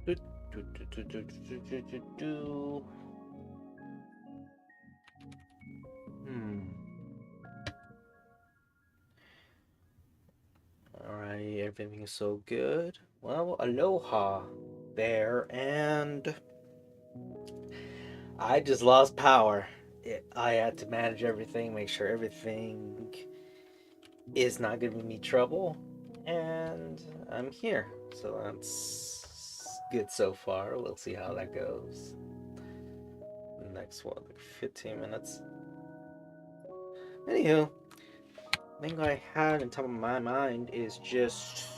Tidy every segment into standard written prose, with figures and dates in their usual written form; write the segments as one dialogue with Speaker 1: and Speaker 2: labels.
Speaker 1: Do, do, do, do, do, do, do, do, do. Hmm. Alrighty, everything is so good. Well, aloha there, and I just lost power. I had to manage everything, make sure everything is not giving me trouble, and I'm here. So that's good so far. We'll see how that goes. Next one, like 15 minutes. Anywho, the thing I had on top of my mind is just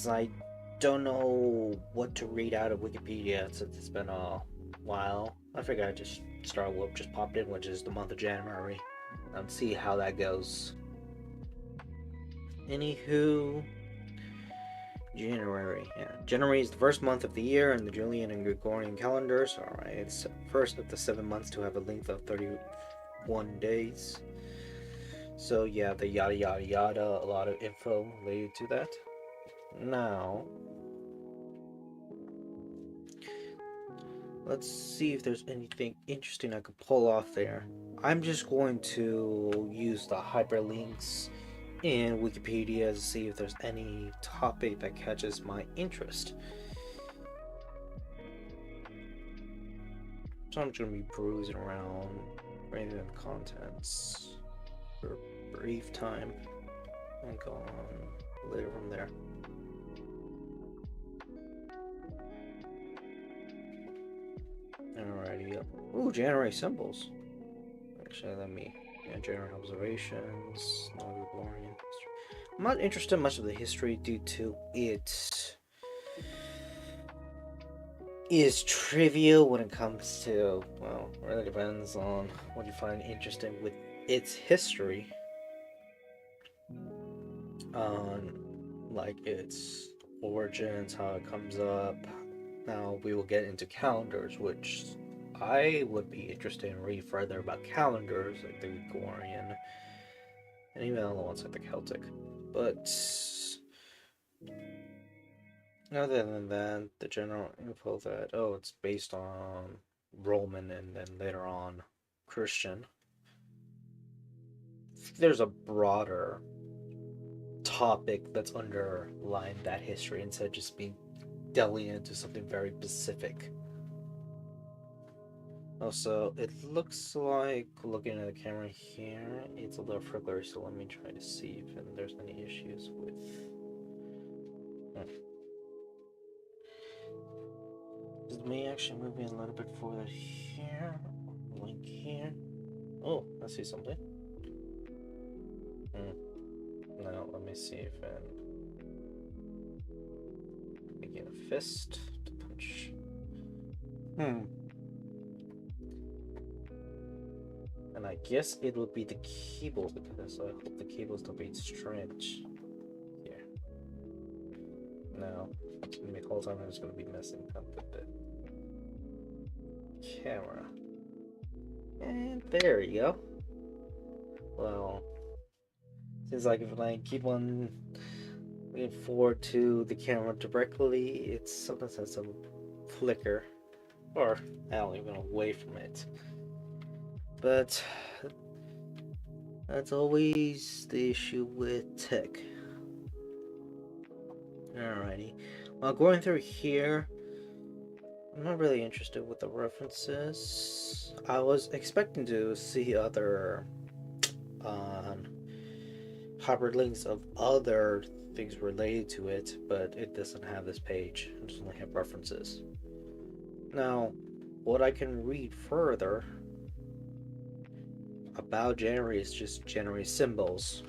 Speaker 1: I don't know what to read out of Wikipedia since it's been a while. I figured I'd just start what just popped in, which is the month of January, and see how that goes. Anywho, January. Yeah, January is the first month of the year in the Julian and Gregorian calendars. Alright, it's first of the 7 months to have a length of 31 days. So yeah, the yada yada yada, a lot of info related to that. Now, let's see if there's anything interesting I could pull off there. I'm just going to use the hyperlinks in Wikipedia to see if there's any topic that catches my interest. So I'm just going to be perusing around, reading the contents for a brief time and go on later from there. Alrighty, ooh, January symbols. Actually, let me. Yeah, January observations, non-Gregorian history. I'm not interested in much of the history due to it is trivial when it comes to, well, it really depends on what you find interesting with its history. On, like, its origins, how it comes up. Now we will get into calendars, which I would be interested in reading further about calendars, like the Gregorian, and even other ones like the Celtic. But other than that, the general info that, oh, it's based on Roman and then later on Christian. There's a broader topic that's underlying that history instead of just being delving into something very specific. Also, it looks like, looking at the camera here, it's a little flickering, so let me try to see if there's any issues with... Is me actually moving a little bit further here? Link here? Oh, I see something. Now, let me see if making a fist to punch. And I guess it would be the keyboard because I hope the cables don't be stretched. Here. Now, the whole time I'm just going to be messing up with the camera. And there you go. Well, seems like if I keep on looking forward to the camera directly, it's sometimes has some flicker. Or I'll even away from it. But that's always the issue with tech. Alrighty. Well, going through here, I'm not really interested with the references. I was expecting to see other hyperlinks of other things related to it, but it doesn't have this page. It just only have references. Now, what I can read further about January is just January symbols.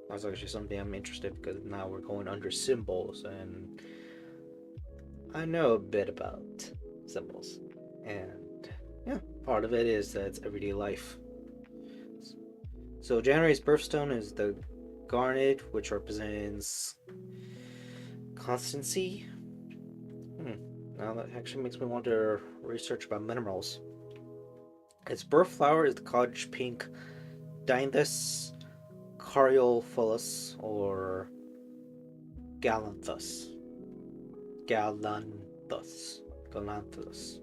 Speaker 1: That's actually something I'm interested in because now we're going under symbols, and I know a bit about symbols. And yeah, part of it is that it's everyday life. So January's birthstone is the Garnet, which represents constancy. Now that actually makes me want to research about minerals. Its birth flower is the cottage pink Dianthus caryophyllus or galanthus. galanthus. Galanthus.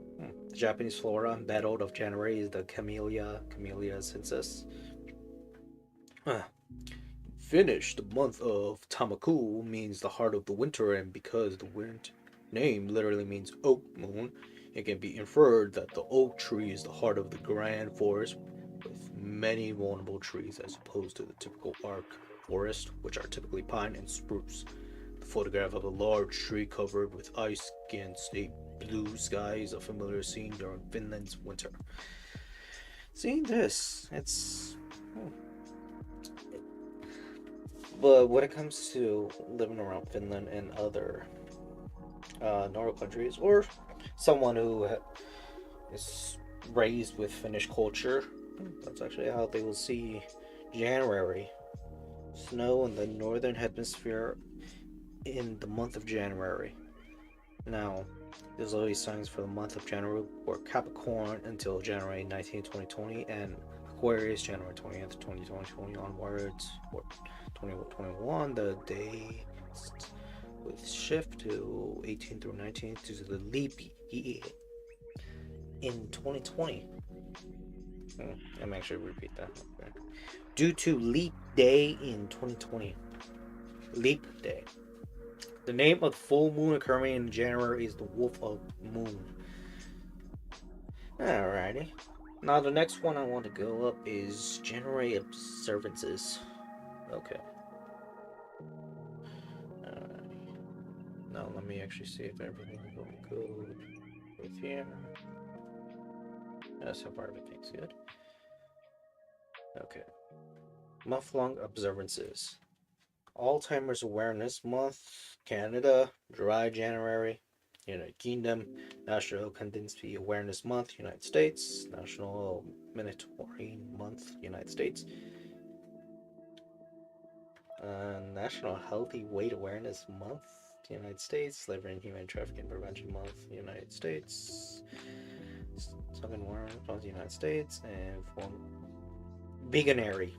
Speaker 1: The Japanese flora embattled of January is the Camellia sinensis. Finnish, the month of Tamakuu means the heart of the winter, and because the name literally means oak moon, it can be inferred that the oak tree is the heart of the grand forest with many vulnerable trees as opposed to the typical arc forest, which are typically pine and spruce. The photograph of a large tree covered with ice against a blue sky is a familiar scene during Finland's winter. Seeing this, it's... But when it comes to living around Finland and other Nordic countries, or someone who is raised with Finnish culture, that's actually how they will see January. Snow in the northern hemisphere in the month of January. Now, there's always signs for the month of January were Capricorn until January 19th, 2020, and Aquarius January 20th, 2020 onwards, or 2021, the day with shift to 18 through 19 due to the leap year in 2020. Let me actually repeat that. Okay. Due to leap day in 2020. Leap day. The name of the full moon occurring in January is the Wolf of Moon. Alrighty. Now the next one I want to go up is January observances. Okay. Now let me actually see if everything is going good with here. So far everything's good. Okay. Month-long observances. Alzheimer's Awareness Month, Canada, Dry January, United Kingdom, National Candidacy Awareness Month, United States, National Minute-Taurine Month, United States, National Healthy Weight Awareness Month, United States, Slavery and Human Trafficking Prevention Month, United States, Southern Awareness Month, United States, and Veganary.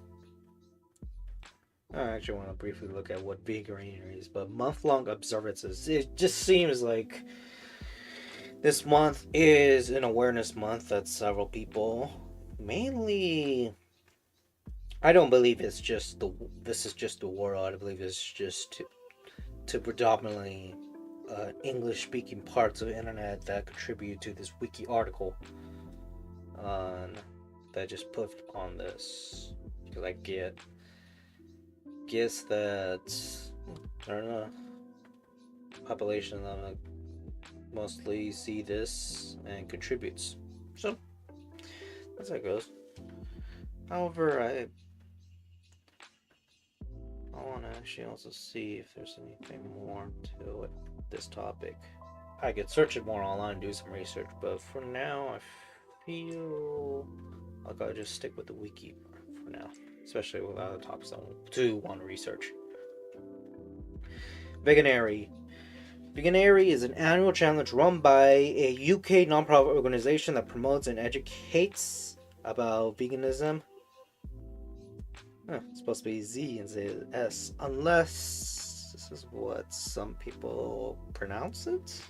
Speaker 1: I actually want to briefly look at what veganary is, but month-long observances. It just seems like this month is an awareness month that several people, mainly, I don't believe it's just this is just the world. I believe it's just to predominantly English-speaking parts of the internet that contribute to this wiki article that I just put on this, because I guess that I don't know, population mostly see this and contributes. So that's how it goes. However, I want to actually also see if there's anything more to it, this topic. I could search it more online and do some research, but for now I feel like I'll just stick with the wiki for now, especially with other topics I do want to research. Veganary. Veganary is an annual challenge run by a UK non-profit organization that promotes and educates about veganism. It's supposed to be Z instead of S, unless this is what some people pronounce it.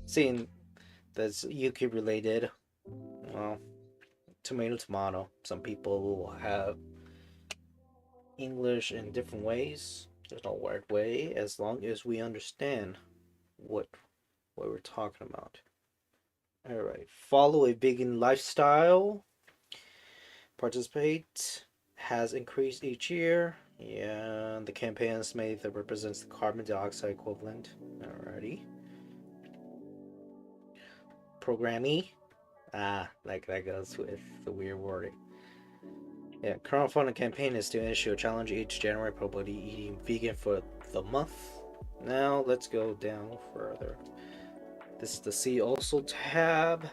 Speaker 1: Seeing that's UK related, well, tomato. Some people will have English in different ways. There's no right way, as long as we understand what we're talking about. Alright, follow a vegan lifestyle. Participate has increased each year. Yeah, the campaign is made that represents the carbon dioxide equivalent. Alrighty. Programming. Like that goes with the weird wording. Yeah, crowdfunding campaign is to issue a challenge each January, probably eating vegan for the month. Now let's go down further. This is the See Also tab.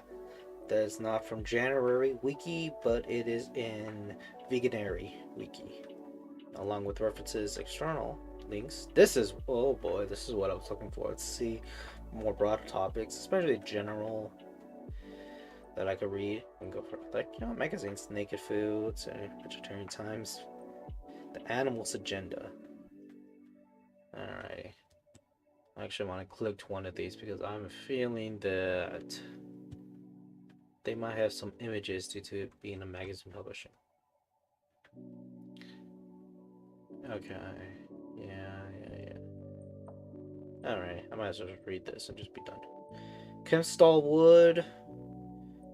Speaker 1: That is not from January wiki, but it is in Veganary wiki, along with references, external links. This is, oh boy, this is what I was looking for. Let's see more broad topics, especially general, that I could read and go for, like, magazines, Naked Foods, and Vegetarian Times. The Animals Agenda. Alright. I actually want to click one of these because I'm feeling that they might have some images due to being a magazine publishing. Okay. Yeah. Alright, I might as well just read this and just be done. Kim Stallwood.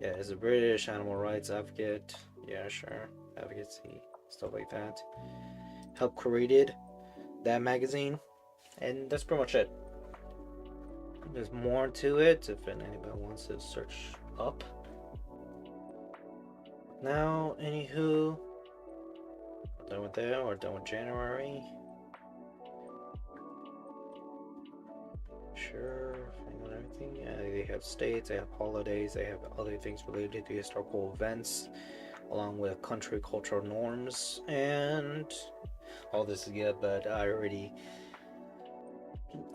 Speaker 1: Yeah, is a British animal rights advocate. Yeah, sure. Advocacy, stuff like that. Helped created that magazine. And that's pretty much it. There's more to it if anybody wants to search up. Now, anywho, done with that. We're done with January. Sure, everything. Yeah, they have states, they have holidays, they have other things related to historical events, along with country cultural norms, and all this is good. But I already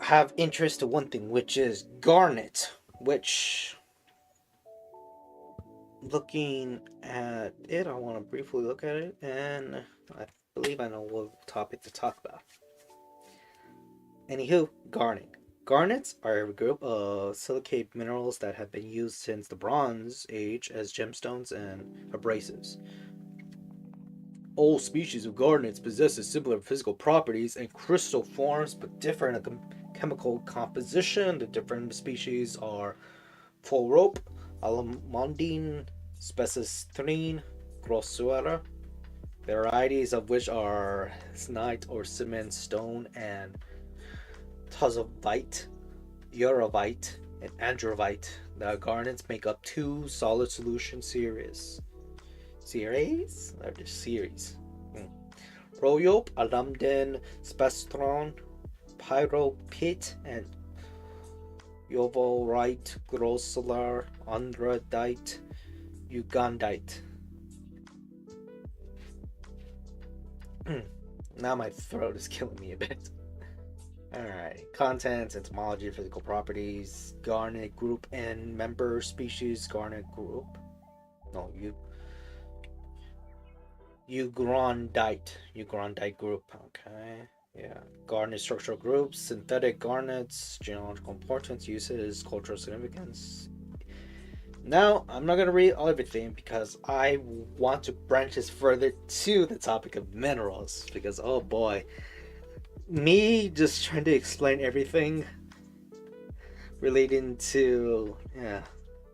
Speaker 1: have interest to one thing, which is Garnet, which, looking at it, I want to briefly look at it, and I believe I know what topic to talk about. Anywho, Garnet. Garnets are a group of silicate minerals that have been used since the Bronze Age as gemstones and abrasives. All species of garnets possess similar physical properties and crystal forms, but differ in a chemical composition. The different species are Fluorope, Alamandine, Specistrine, Grossuera, varieties of which are Snite or cement stone and Tuzovite, Eurovite, and Androvite. The garnets make up two solid solution series. Or just series. Royope, Alamden, Spestron, Pyropite, and Jovolite, Grossular, Andradite, Ugandite. Now my throat is killing me a bit. Alright, contents, entomology, physical properties, Garnet group and member species, Garnet group. No, Eugrondite group. Okay, yeah. Garnet structural groups, synthetic garnets, geological importance, uses, cultural significance. Now, I'm not going to read everything because I want to branch this further to the topic of minerals because, oh boy, me just trying to explain everything relating to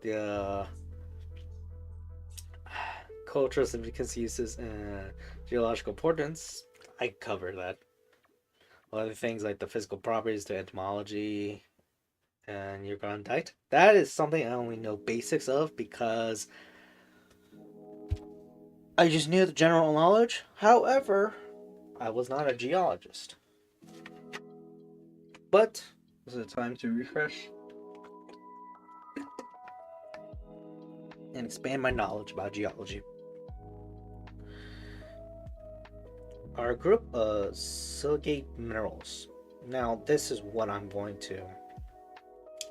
Speaker 1: the cultural significance, uses, and geological importance. I cover that. Other things like the physical properties, the etymology, and Ugandite. That is something I only know basics of because I just knew the general knowledge. However, I was not a geologist. But this is a time to refresh and expand my knowledge about geology. Our group of silicate minerals. Now, this is what I'm going to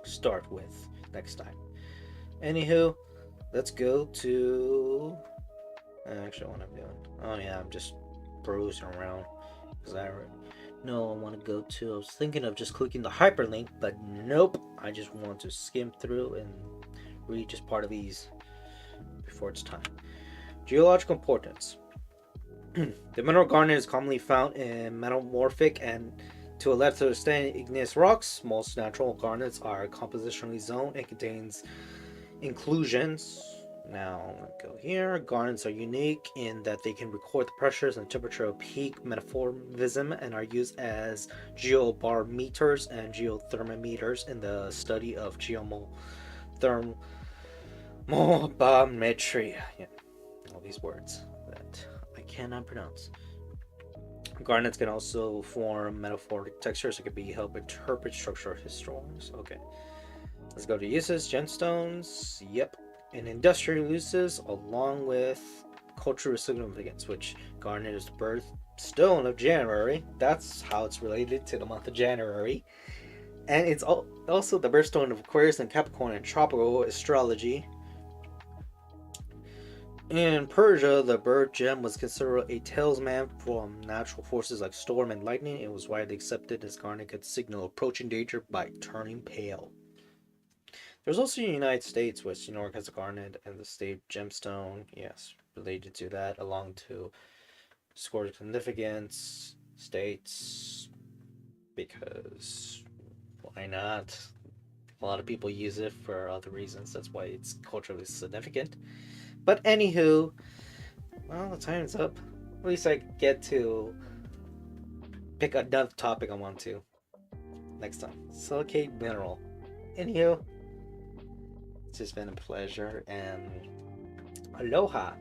Speaker 1: start with next time. Anywho, let's go to. Actually, what I'm doing. Oh yeah, I'm just perusing around because I know I want to go to. I was thinking of just clicking the hyperlink, but nope. I just want to skim through and read just part of these before it's time. Geological importance. The mineral garnet is commonly found in metamorphic and, to a lesser extent, igneous rocks. Most natural garnets are compositionally zoned and contains inclusions. Now, I'm going to go here. Garnets are unique in that they can record the pressures and temperature of peak metamorphism and are used as geobarometers and geothermometers in the study of geothermometry. Yeah, all these words that I cannot pronounce. Garnets can also form metaphoric textures that can be help interpret structural histories. Okay, let's go to uses. Gemstones. Yep. And industrial uses, along with cultural significance, which Garnet is the birthstone of January. That's how it's related to the month of January. And it's also the birthstone of Aquarius and Capricorn in tropical astrology. In Persia, the bird gem was considered a talisman from natural forces like storm and lightning. It was widely accepted as garnet could signal approaching danger by turning pale. There's also the United States, which New York has a garnet and the state gemstone. Yes, related to that, along to score significance, states, because why not? A lot of people use it for other reasons. That's why it's culturally significant. But anywho, well, the time's up. At least I get to pick another topic I want to next time. Silicate mineral. Anywho, it's just been a pleasure and aloha.